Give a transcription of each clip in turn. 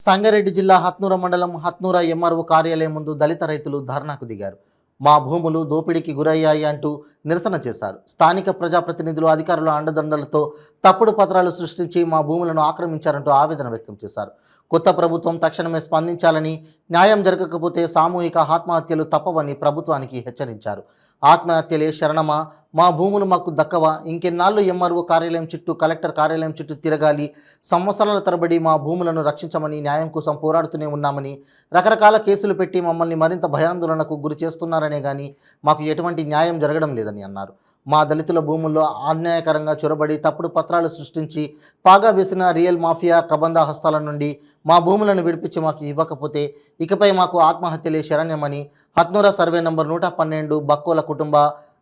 సంగారెడ్డి జిల్లా హత్నూర మండలం హత్నూర ఎంఆర్ఓ కార్యాలయం ముందు దళిత రైతులు ధర్నాకు దిగారు. మా భూములు దోపిడీకి గురయ్యాయి అంటూ నిరసన చేశారు. స్థానిక ప్రజాప్రతినిధులు అధికారుల అండదండలతో తప్పుడు పత్రాలు సృష్టించి మా భూములను ఆక్రమించారంటూ ఆవేదన వ్యక్తం చేశారు. కొత్త ప్రభుత్వం తక్షణమే స్పందించాలని, న్యాయం జరగకపోతే సామూహిక ఆత్మహత్యలు తప్పవని ప్రభుత్వానికి హెచ్చరించారు. ఆత్మహత్యలే శరణమా, మా భూములు మాకు దక్కవా, ఇంకెన్నాళ్ళు ఎంఆర్ఓ కార్యాలయం చుట్టూ, కలెక్టర్ కార్యాలయం చుట్టూ తిరగాలి, సంవత్సరాల తరబడి మా భూములను రక్షించమని న్యాయం కోసం పోరాడుతూనే ఉన్నామని, రకరకాల కేసులు పెట్టి మమ్మల్ని మరింత భయాందోళనకు గురి చేస్తున్నారనే కానీ మాకు ఎటువంటి న్యాయం జరగడం లేదని అన్నారు. మా దళితుల భూముల్లో అన్యాయకరంగా చొరబడి తప్పుడు పత్రాలు సృష్టించి పాగా వేసిన రియల్ మాఫియా కబంధ హస్తాల నుండి మా భూములను విడిపించి మాకు ఇవ్వకపోతే ఇకపై మాకు ఆత్మహత్యలే శరణ్యమని హత్నూర సర్వే నంబర్ 112 బక్కోల కుటుంబ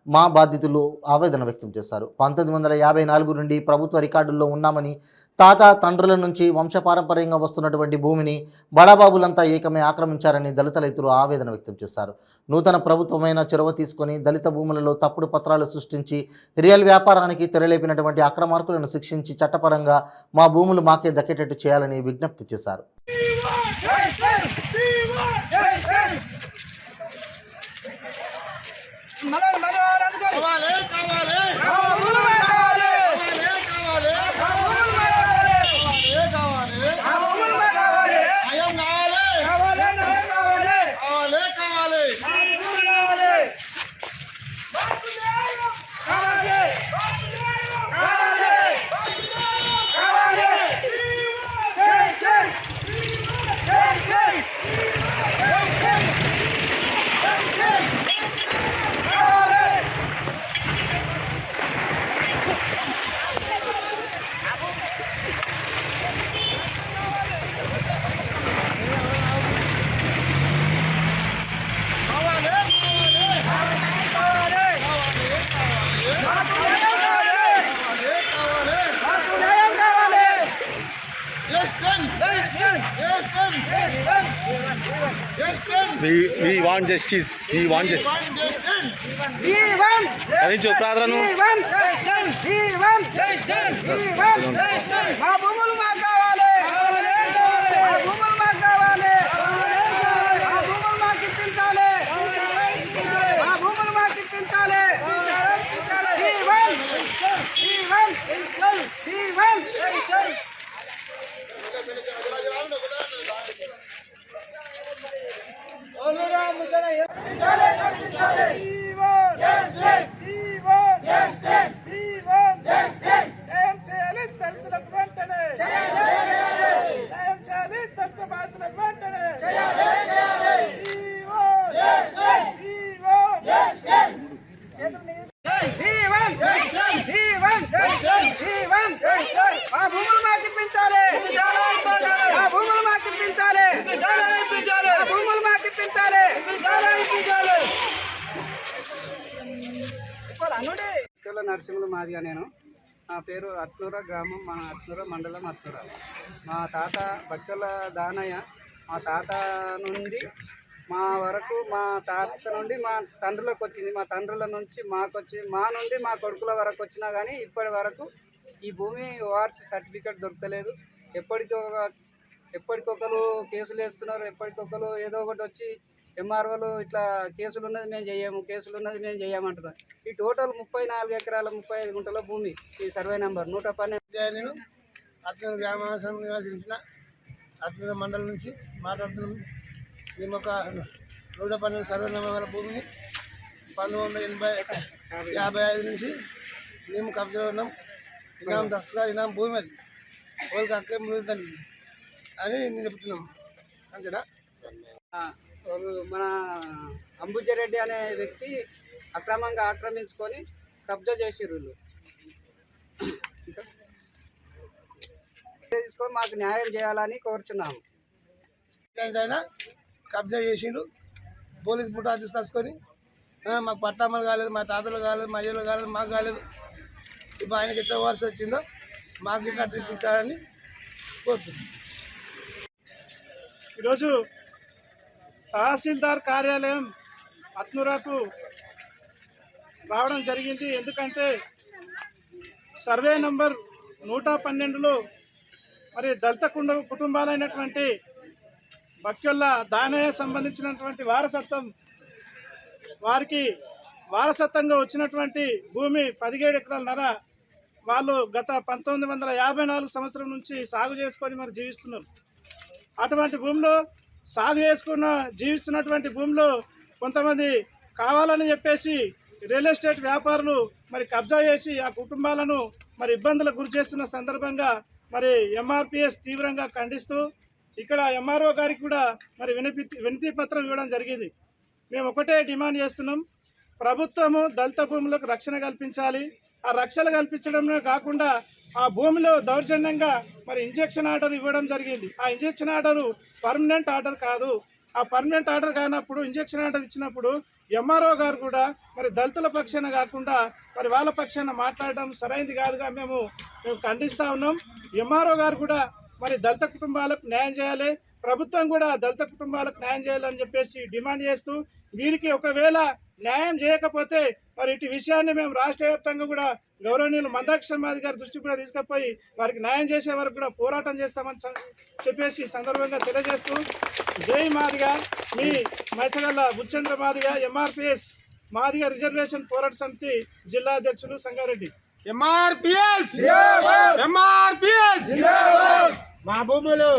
మా బాధితులు ఆవేదన వ్యక్తం చేశారు. 1954 నుండి ప్రభుత్వ రికార్డుల్లో ఉన్నామని, తాత తండ్రుల నుంచి వంశపారంపర్యంగా వస్తున్నటువంటి భూమిని బడాబాబులంతా ఏకమే ఆక్రమించారని దళిత రైతులు ఆవేదన వ్యక్తం చేశారు. నూతన ప్రభుత్వమైన చొరవ తీసుకొని దళిత భూములలో తప్పుడు పత్రాలు సృష్టించి రియల్ వ్యాపారానికి తెరలేపినటువంటి అక్రమార్కులను శిక్షించి చట్టపరంగా మా భూములు మాకే దక్కేటట్టు చేయాలని విజ్ఞప్తి చేశారు. We want justice. We want justice. अरे जो प्रार्थना नो. నరసింహులు మాదిగా నేను. నా పేరు హత్నూర గ్రామం, మన హత్నూర మండలం హత్నూర. మా తాత బక్కల దానయ్య, మా తాత నుండి మా వరకు, మా తాత నుండి మా తండ్రులకు వచ్చింది, మా తండ్రుల నుంచి మాకొచ్చి, మా నుండి మా కొడుకుల వరకు వచ్చినా కానీ ఇప్పటి వరకు ఈ భూమి వార్స్ సర్టిఫికేట్ దొరకలేదు. ఎప్పటికొకరు కేసులు వేస్తున్నారు, ఎప్పటికొకరు ఏదో ఒకటి వచ్చి ఎంఆర్ఓలు ఇట్లా కేసులు ఉన్నది మేము చేయము, కేసులు ఉన్నది మేము చేయమంటున్నాం. ఈ టోటల్ 34 ఎకరాల 35 గుంటల భూమి ఈ సర్వే నెంబర్ 112. నేను అత్నూరు గ్రామాంశం నివాసించిన అత్నూరు మండలం నుంచి మాట్లాడుతున్నాం. మేము ఒక 112 సర్వే నెంబర్ భూమిని 1955 నుంచి మేము కబ్జాలో ఉన్నాం. ఇనాం దసరా ఇనాం భూమి అది వాళ్ళకి అక్కే ముందు అని నేను చెప్తున్నాం. అంతేనా? మన అంబుజరెడ్డి అనే వ్యక్తి అక్రమంగా ఆక్రమించుకొని కబ్జా చేసిర్రు. తీసుకొని మాకు న్యాయం చేయాలని కోరుచున్నాము. ఏంటైనా కబ్జా చేసిండు, పోలీస్ బుట్టా తీసుకొచ్చుకొని మాకు పట్టామలు కాలేదు, మా తాతలు కాలేదు, మా అయ్యలు కాలేదు, మాకు కాలేదు. ఇప్పుడు ఆయనకి ఎట్లా వర్ష వచ్చిందో మాకు ఇట్లా ట్రీట్మెంట్ కోరుతున్నాం. ఈరోజు తహసీల్దార్ కార్యాలయం హత్నూరకు రావడం జరిగింది. ఎందుకంటే సర్వే నంబర్ 112లో మరి దళిత కుటుంబాలైనటువంటి బక్కెళ్ళ దానయ్య సంబంధించినటువంటి వారసత్వం వారికి వారసత్వంగా వచ్చినటువంటి భూమి 17 ఎకరాలన్నర వాళ్ళు గత 1954 సంవత్సరం నుంచి సాగు చేసుకొని మరి జీవిస్తున్నారు. అటువంటి భూమిలో సాగు జీవిస్తున్నటువంటి భూమిలో కొంతమంది కావాలని చెప్పేసి రియల్ ఎస్టేట్ వ్యాపారులు మరి కబ్జా చేసి ఆ కుటుంబాలను మరి ఇబ్బందులకు గురి చేస్తున్న సందర్భంగా మరి ఎంఆర్పిఎస్ తీవ్రంగా ఖండిస్తూ ఇక్కడ ఎంఆర్ఓ గారికి కూడా మరి వినతి పత్రం ఇవ్వడం జరిగింది. మేము ఒకటే డిమాండ్ చేస్తున్నాం, ప్రభుత్వము దళిత భూములకు రక్షణ కల్పించాలి. ఆ రక్షణ కల్పించడమే కాకుండా ఆ భూమిలో దౌర్జన్యంగా మరి ఇంజెక్షన్ ఆర్డర్ ఇవ్వడం జరిగింది. ఆ ఇంజెక్షన్ ఆర్డరు పర్మనెంట్ ఆర్డర్ కాదు. ఆ పర్మనెంట్ ఆర్డర్ కానప్పుడు ఇంజెక్షన్ ఆర్డర్ ఇచ్చినప్పుడు ఎంఆర్ఓ గారు కూడా మరి దళితుల పక్షాన కాకుండా మరి వాళ్ళ పక్షాన మాట్లాడడం సరైనది కాదుగా మేము ఖండిస్తూ ఉన్నాం. ఎంఆర్ఓ గారు కూడా మరి దళిత కుటుంబాలకు న్యాయం చేయాలి, ప్రభుత్వం కూడా దళిత కుటుంబాలకు న్యాయం చేయాలని చెప్పేసి డిమాండ్ చేస్తూ వీరికి ఒకవేళ న్యాయం చేయకపోతే మరి ఇటు విషయాన్ని మేము రాష్ట్ర వ్యాప్తంగా కూడా గౌరవనీయులు మందాక్ష మాది గారి దృష్టికి కూడా తీసుకుపోయి వారికి న్యాయం చేసే వరకు కూడా పోరాటం చేస్తామని చెప్పేసి ఈ సందర్భంగా తెలియజేస్తూ జై మాదిగా మీ మైసగల్ల బుచ్చంద్ర మాదిగా ఎంఆర్పిఎస్ మాదిగా రిజర్వేషన్ పోరాట సమితి జిల్లా అధ్యక్షులు సంగారెడ్డి. ఎంఆర్పిఎస్ మా భూములు